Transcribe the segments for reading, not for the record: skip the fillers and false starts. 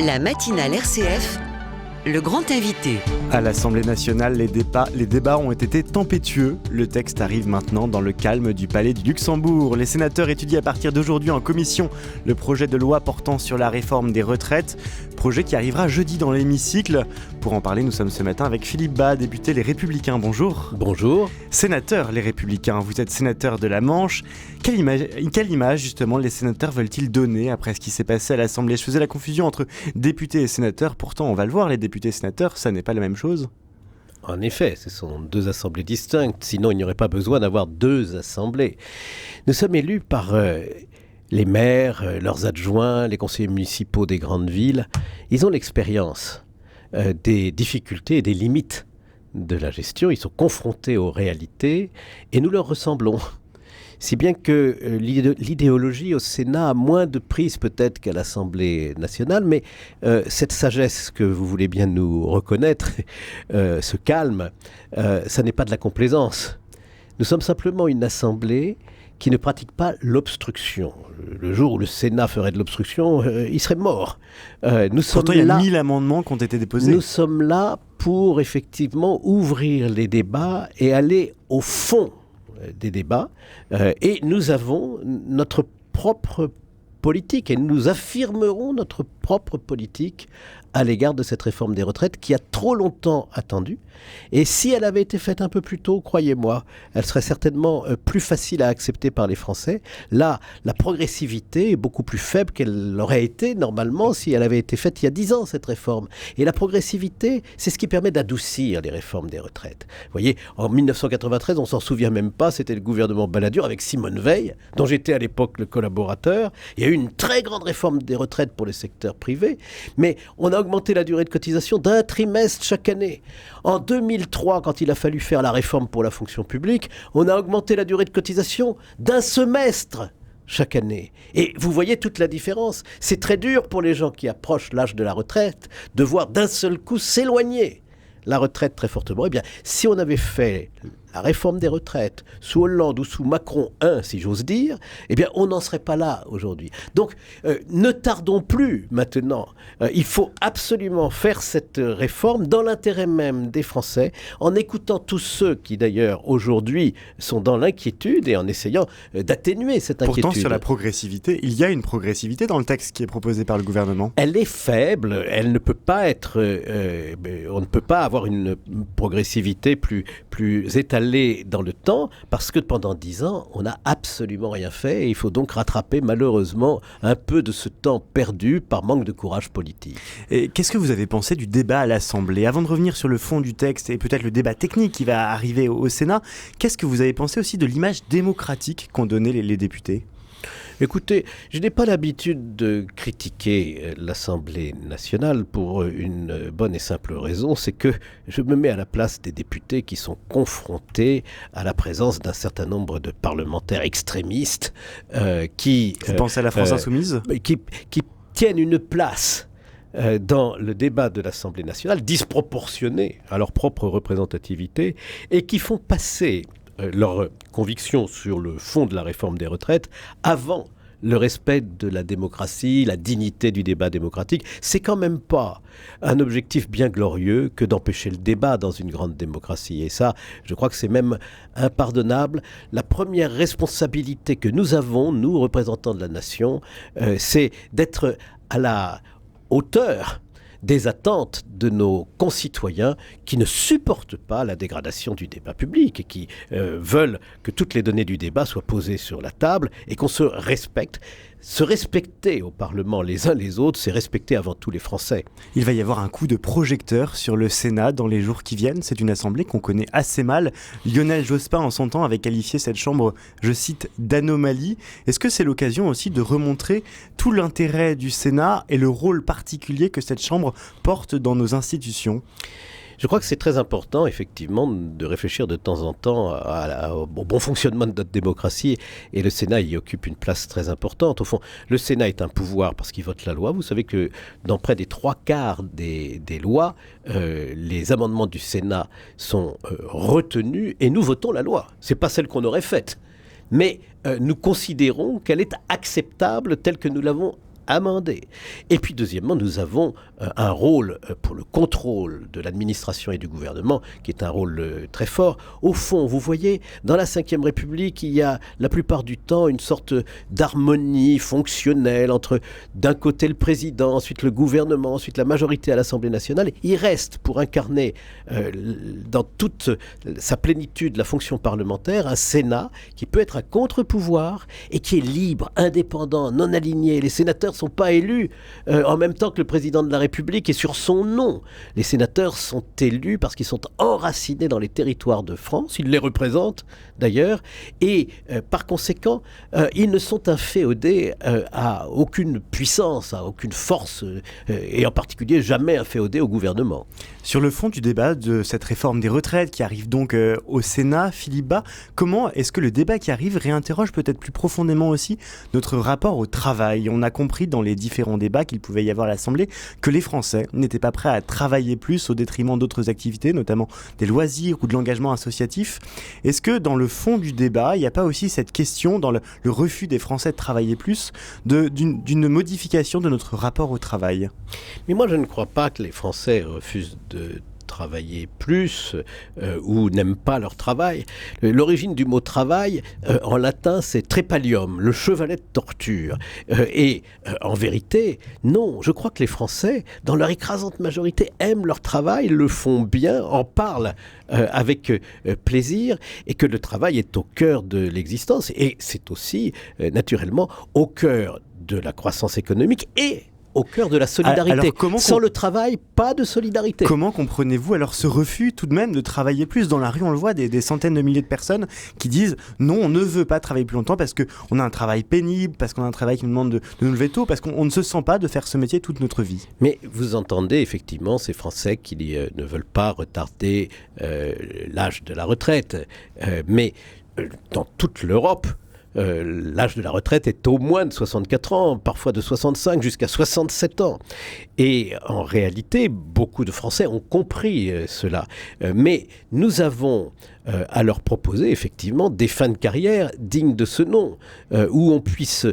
La matinale RCF, le grand invité. À l'Assemblée nationale, les débats ont été tempétueux. Le texte arrive maintenant dans le calme du Palais du Luxembourg. Les sénateurs étudient à partir d'aujourd'hui en commission le projet de loi portant sur la réforme des retraites. Projet qui arrivera jeudi dans l'hémicycle. Pour en parler, nous sommes ce matin avec Philippe Bas, député Les Républicains. Bonjour. Bonjour. Sénateur Les Républicains, vous êtes sénateur de la Manche. Quelle image justement les sénateurs veulent-ils donner après ce qui s'est passé à l'Assemblée ? Je faisais la confusion entre députés et sénateurs. Pourtant, on va le voir, les députés et sénateurs, ça n'est pas la même chose. En effet, ce sont deux assemblées distinctes, sinon il n'y aurait pas besoin d'avoir deux assemblées. Nous sommes élus par les maires, leurs adjoints, les conseillers municipaux des grandes villes. Ils ont l'expérience des difficultés et des limites de la gestion. Ils sont confrontés aux réalités et nous leur ressemblons. Si bien que l'idéologie au Sénat a moins de prise peut-être qu'à l'Assemblée nationale, mais cette sagesse que vous voulez bien nous reconnaître, ce calme, ça n'est pas de la complaisance. Nous sommes simplement une Assemblée qui ne pratique pas l'obstruction. Le jour où le Sénat ferait de l'obstruction, il serait mort. Pourtant, il y a 1000 amendements qui ont été déposés. Nous sommes là pour effectivement ouvrir les débats et aller au fond des débats, et nous avons notre propre politique et nous affirmerons notre propre politique à l'égard de cette réforme des retraites qui a trop longtemps attendu. Et si elle avait été faite un peu plus tôt, croyez-moi, elle serait certainement plus facile à accepter par les Français. Là, la progressivité est beaucoup plus faible qu'elle l'aurait été normalement si elle avait été faite il y a 10 ans, cette réforme. Et la progressivité, c'est ce qui permet d'adoucir les réformes des retraites. Vous voyez, en 1993, on s'en souvient même pas, c'était le gouvernement Balladur avec Simone Veil, dont j'étais à l'époque le collaborateur. Il y a eu une très grande réforme des retraites pour le secteur privé, mais on a augmenté la durée de cotisation d'un trimestre chaque année. En 2003, quand il a fallu faire la réforme pour la fonction publique, on a augmenté la durée de cotisation d'un semestre chaque année. Et vous voyez toute la différence. C'est très dur pour les gens qui approchent l'âge de la retraite de voir d'un seul coup s'éloigner la retraite très fortement. Eh bien, si on avait fait la réforme des retraites sous Hollande ou sous Macron 1, si j'ose dire, eh bien, on n'en serait pas là aujourd'hui. Donc, ne tardons plus maintenant. Il faut absolument faire cette réforme dans l'intérêt même des Français, en écoutant tous ceux qui, d'ailleurs, aujourd'hui, sont dans l'inquiétude et en essayant d'atténuer cette inquiétude. Pourtant, sur la progressivité, il y a une progressivité dans le texte qui est proposé par le gouvernement. Elle est faible. Elle ne peut pas être... on ne peut pas avoir une progressivité plus étalée dans le temps, parce que pendant 10 ans, on n'a absolument rien fait et il faut donc rattraper malheureusement un peu de ce temps perdu par manque de courage politique. Et qu'est-ce que vous avez pensé du débat à l'Assemblée ? Avant de revenir sur le fond du texte et peut-être le débat technique qui va arriver au Sénat, qu'est-ce que vous avez pensé aussi de l'image démocratique qu'ont donnée les députés ? Écoutez, je n'ai pas l'habitude de critiquer l'Assemblée nationale pour une bonne et simple raison, c'est que je me mets à la place des députés qui sont confrontés à la présence d'un certain nombre de parlementaires extrémistes qui... Vous pensez à la France insoumise ? Qui tiennent une place dans le débat de l'Assemblée nationale, disproportionnée à leur propre représentativité, et qui font passer leurs convictions sur le fond de la réforme des retraites avant le respect de la démocratie, la dignité du débat démocratique. C'est quand même pas un objectif bien glorieux que d'empêcher le débat dans une grande démocratie. Et ça, je crois que c'est même impardonnable. La première responsabilité que nous avons, nous, représentants de la nation, c'est d'être à la hauteur des attentes de nos concitoyens qui ne supportent pas la dégradation du débat public et qui veulent que toutes les données du débat soient posées sur la table et qu'on se respecte. Se respecter au Parlement les uns les autres, c'est respecter avant tout les Français. Il va y avoir un coup de projecteur sur le Sénat dans les jours qui viennent. C'est une assemblée qu'on connaît assez mal. Lionel Jospin, en son temps, avait qualifié cette chambre, je cite, d'anomalie. Est-ce que c'est l'occasion aussi de remontrer tout l'intérêt du Sénat et le rôle particulier que cette chambre porte dans nos institutions ? Je crois que c'est très important, effectivement, de réfléchir de temps en temps au bon fonctionnement de notre démocratie. Et le Sénat y occupe une place très importante. Au fond, le Sénat est un pouvoir parce qu'il vote la loi. Vous savez que dans près des 3/4 des lois, les amendements du Sénat sont retenus et nous votons la loi. Ce n'est pas celle qu'on aurait faite. Mais nous considérons qu'elle est acceptable telle que nous l'avons amendé. Et puis deuxièmement, nous avons un rôle pour le contrôle de l'administration et du gouvernement, qui est un rôle très fort. Au fond, vous voyez, dans la Ve République, il y a la plupart du temps une sorte d'harmonie fonctionnelle entre d'un côté le président, ensuite le gouvernement, ensuite la majorité à l'Assemblée nationale. Il reste pour incarner dans toute sa plénitude la fonction parlementaire un Sénat qui peut être un contre-pouvoir et qui est libre, indépendant, non aligné. Les sénateurs ne sont pas élus en même temps que le président de la République et sur son nom. Les sénateurs sont élus parce qu'ils sont enracinés dans les territoires de France, ils les représentent d'ailleurs, et par conséquent, ils ne sont inféodés à aucune puissance, à aucune force, et en particulier jamais inféodés au gouvernement. Sur le fond du débat de cette réforme des retraites qui arrive donc au Sénat, Philippe Bas, comment est-ce que le débat qui arrive réinterroge peut-être plus profondément aussi notre rapport au travail ? On a compris dans les différents débats qu'il pouvait y avoir à l'Assemblée que les Français n'étaient pas prêts à travailler plus au détriment d'autres activités, notamment des loisirs ou de l'engagement associatif. Est-ce que dans le fond du débat, il n'y a pas aussi cette question, dans le refus des Français de travailler plus, d'une modification de notre rapport au travail ? Mais moi, je ne crois pas que les Français refusent de travailler plus ou n'aiment pas leur travail. L'origine du mot travail, en latin, c'est trépalium, le chevalet de torture. En vérité, non, je crois que les Français, dans leur écrasante majorité, aiment leur travail, le font bien, en parlent avec plaisir, et que le travail est au cœur de l'existence. Et c'est aussi, naturellement, au cœur de la croissance économique et au cœur de la solidarité. Sans le travail, pas de solidarité. Comment comprenez-vous alors ce refus tout de même de travailler plus ? Dans la rue, on le voit, des centaines de milliers de personnes qui disent non, on ne veut pas travailler plus longtemps parce qu'on a un travail pénible, parce qu'on a un travail qui nous demande de nous lever tôt, parce qu'on ne se sent pas de faire ce métier toute notre vie. Mais vous entendez effectivement ces Français qui ne veulent pas retarder l'âge de la retraite. Mais dans toute l'Europe, l'âge de la retraite est au moins de 64 ans, parfois de 65 jusqu'à 67 ans. Et en réalité, beaucoup de Français ont compris cela. Mais nous avons à leur proposer effectivement des fins de carrière dignes de ce nom, où on puisse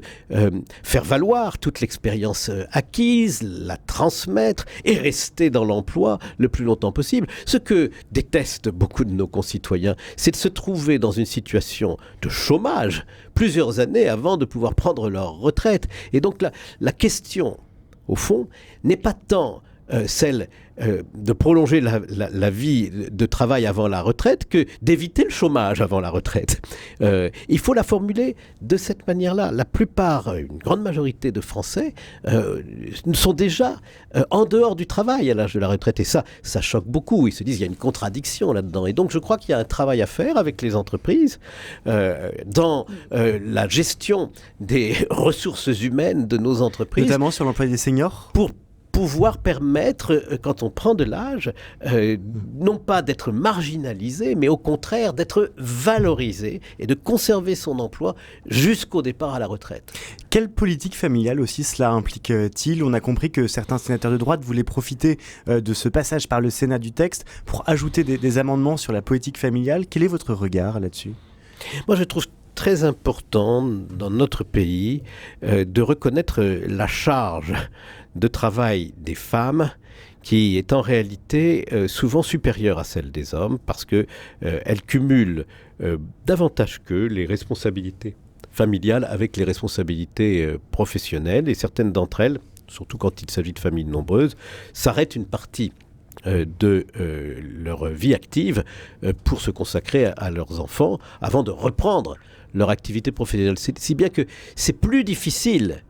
faire valoir toute l'expérience acquise, la transmettre et rester dans l'emploi le plus longtemps possible. Ce que détestent beaucoup de nos concitoyens, c'est de se trouver dans une situation de chômage plusieurs années avant de pouvoir prendre leur retraite. Et donc la question, au fond, n'est pas tant celle de prolonger la vie de travail avant la retraite que d'éviter le chômage avant la retraite. Il faut la formuler de cette manière-là. La plupart, une grande majorité de Français sont déjà en dehors du travail à l'âge de la retraite. Et ça choque beaucoup. Ils se disent qu'il y a une contradiction là-dedans. Et donc je crois qu'il y a un travail à faire avec les entreprises dans la gestion des ressources humaines de nos entreprises. Notamment sur l'emploi des seniors ? Pour pouvoir permettre, quand on prend de l'âge, non pas d'être marginalisé, mais au contraire d'être valorisé et de conserver son emploi jusqu'au départ à la retraite. Quelle politique familiale aussi cela implique-t-il ? On a compris que certains sénateurs de droite voulaient profiter de ce passage par le Sénat du texte pour ajouter des amendements sur la politique familiale. Quel est votre regard là-dessus ? Moi, je trouve très important dans notre pays de reconnaître la charge de travail des femmes qui est en réalité souvent supérieure à celle des hommes parce qu'elles cumulent davantage qu'eux les responsabilités familiales avec les responsabilités professionnelles, et certaines d'entre elles, surtout quand il s'agit de familles nombreuses, s'arrêtent une partie de leur vie active pour se consacrer à leurs enfants avant de reprendre leur activité professionnelle. Si bien que c'est plus difficile,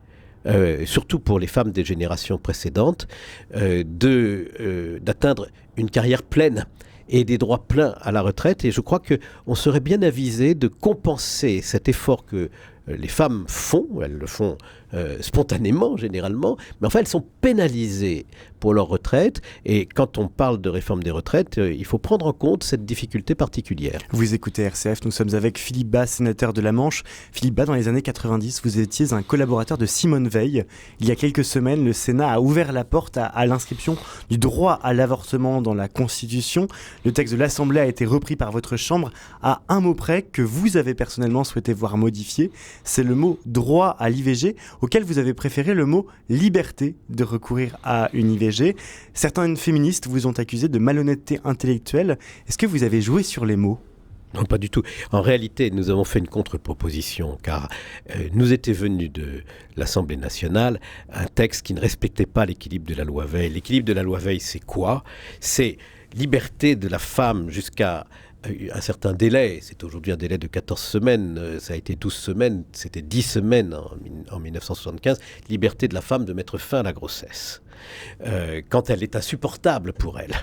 surtout pour les femmes des générations précédentes, d'atteindre une carrière pleine et des droits pleins à la retraite. Et je crois qu'on serait bien avisé de compenser cet effort que les femmes font. Elles le font spontanément, généralement, mais enfin, elles sont pénalisées pour leur retraite. Et quand on parle de réforme des retraites, il faut prendre en compte cette difficulté particulière. Vous écoutez RCF, nous sommes avec Philippe Bas, sénateur de la Manche. Philippe Bas, dans les années 90, vous étiez un collaborateur de Simone Veil. Il y a quelques semaines, le Sénat a ouvert la porte à l'inscription du droit à l'avortement dans la Constitution. Le texte de l'Assemblée a été repris par votre Chambre à un mot près que vous avez personnellement souhaité voir modifié. C'est le mot « droit à l'IVG ». auquel vous avez préféré le mot « liberté » de recourir à une IVG. Certaines féministes vous ont accusé de malhonnêteté intellectuelle. Est-ce que vous avez joué sur les mots ? Non, pas du tout. En réalité, nous avons fait une contre-proposition, car nous était venu de l'Assemblée nationale un texte qui ne respectait pas l'équilibre de la loi Veil. L'équilibre de la loi Veil, c'est quoi ? C'est liberté de la femme jusqu'à un certain délai. C'est aujourd'hui un délai de 14 semaines, ça a été 12 semaines, c'était 10 semaines en 1975. Liberté de la femme de mettre fin à la grossesse, quand elle est insupportable pour elle.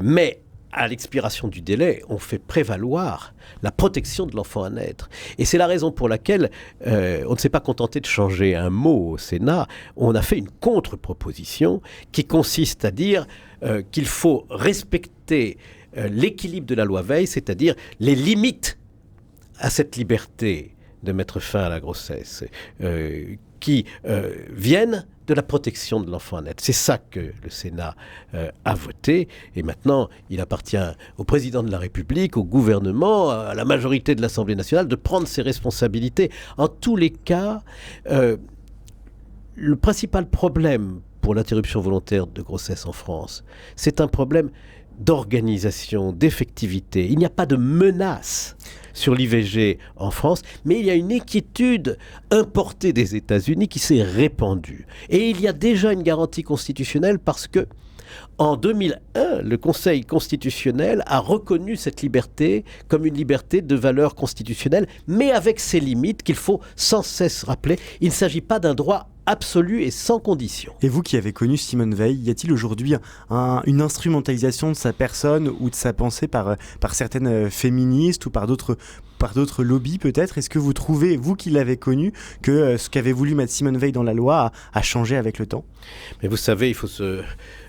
Mais à l'expiration du délai, on fait prévaloir la protection de l'enfant à naître. Et c'est la raison pour laquelle on ne s'est pas contenté de changer un mot au Sénat. On a fait une contre-proposition qui consiste à dire qu'il faut respecter l'équilibre de la loi Veil, c'est-à-dire les limites à cette liberté de mettre fin à la grossesse, qui viennent de la protection de l'enfant à naître. C'est ça que le Sénat a voté. Et maintenant, il appartient au président de la République, au gouvernement, à la majorité de l'Assemblée nationale de prendre ses responsabilités. En tous les cas, le principal problème pour l'interruption volontaire de grossesse en France, c'est un problème d'organisation, d'effectivité. Il n'y a pas de menace sur l'IVG en France, mais il y a une inquiétude importée des États-Unis qui s'est répandue. Et il y a déjà une garantie constitutionnelle parce que, en 2001, le Conseil constitutionnel a reconnu cette liberté comme une liberté de valeur constitutionnelle, mais avec ses limites qu'il faut sans cesse rappeler. Il ne s'agit pas d'un droit absolu et sans condition. Et vous qui avez connu Simone Veil, y a-t-il aujourd'hui une instrumentalisation de sa personne ou de sa pensée par certaines féministes ou par d'autres lobbies peut-être ? Est-ce que vous trouvez, vous qui l'avez connue, que ce qu'avait voulu mettre Simone Veil dans la loi a changé avec le temps ? Mais vous savez, il faut se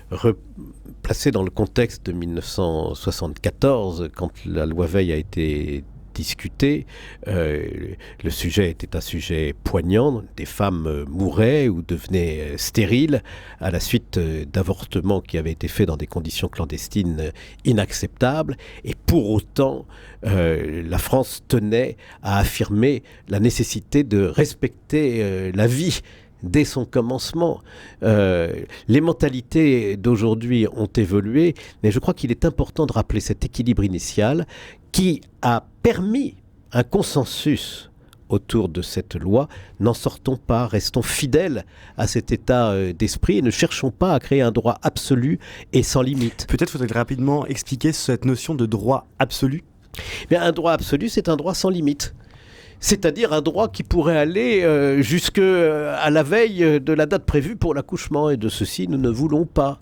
replacer dans le contexte de 1974, quand la loi Veil a été discutée. Le sujet était un sujet poignant. Des femmes mouraient ou devenaient stériles à la suite d'avortements qui avaient été faits dans des conditions clandestines inacceptables. Et pour autant, la France tenait à affirmer la nécessité de respecter la vie dès son commencement. Les mentalités d'aujourd'hui ont évolué, mais je crois qu'il est important de rappeler cet équilibre initial qui a permis un consensus autour de cette loi. N'en sortons pas, restons fidèles à cet état d'esprit et ne cherchons pas à créer un droit absolu et sans limite. Peut-être faudrait rapidement expliquer cette notion de droit absolu. Bien, un droit absolu, c'est un droit sans limite. C'est-à-dire un droit qui pourrait aller jusqu'à la veille de la date prévue pour l'accouchement. Et de ceci, nous ne voulons pas.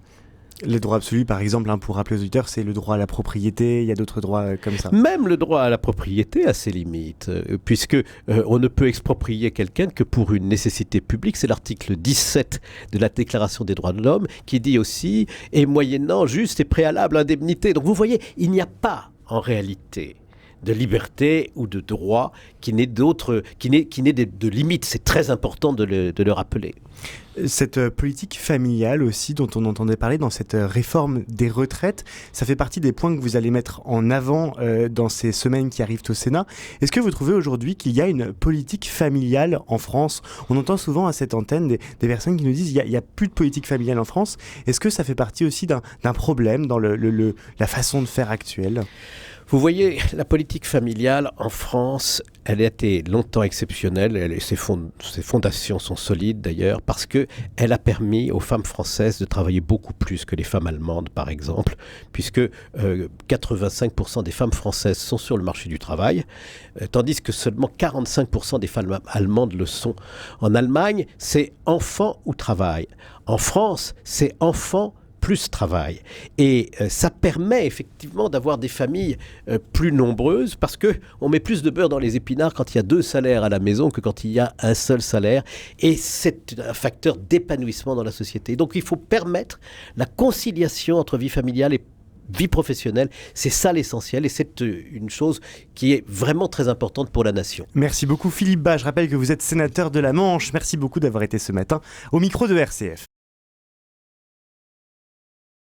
Les droits absolus, par exemple, pour rappeler aux auditeurs, c'est le droit à la propriété, il y a d'autres droits comme ça. Même le droit à la propriété a ses limites, puisque on ne peut exproprier quelqu'un que pour une nécessité publique. C'est l'article 17 de la Déclaration des droits de l'homme qui dit aussi « et moyennant juste et préalable indemnité ». Donc vous voyez, il n'y a pas en réalité de liberté ou de droit qui n'ait de limites. C'est très important de le rappeler. Cette politique familiale aussi dont on entendait parler dans cette réforme des retraites, ça fait partie des points que vous allez mettre en avant dans ces semaines qui arrivent au Sénat. Est-ce que vous trouvez aujourd'hui qu'il y a une politique familiale en France ? On entend souvent à cette antenne des personnes qui nous disent qu'il n'y a plus de politique familiale en France. Est-ce que ça fait partie aussi d'un problème dans la façon de faire actuelle ? Vous voyez, la politique familiale en France, elle a été longtemps exceptionnelle. Ses fondations sont solides d'ailleurs parce qu'elle a permis aux femmes françaises de travailler beaucoup plus que les femmes allemandes, par exemple, puisque 85% des femmes françaises sont sur le marché du travail, tandis que seulement 45% des femmes allemandes le sont. En Allemagne, c'est enfant ou travail. En France, c'est enfant plus travail. Et ça permet effectivement d'avoir des familles plus nombreuses parce qu'on met plus de beurre dans les épinards quand il y a 2 salaires à la maison que quand il y a un seul salaire. Et c'est un facteur d'épanouissement dans la société. Donc il faut permettre la conciliation entre vie familiale et vie professionnelle. C'est ça l'essentiel et c'est une chose qui est vraiment très importante pour la nation. Merci beaucoup Philippe Bas. Je rappelle que vous êtes sénateur de la Manche. Merci beaucoup d'avoir été ce matin au micro de RCF.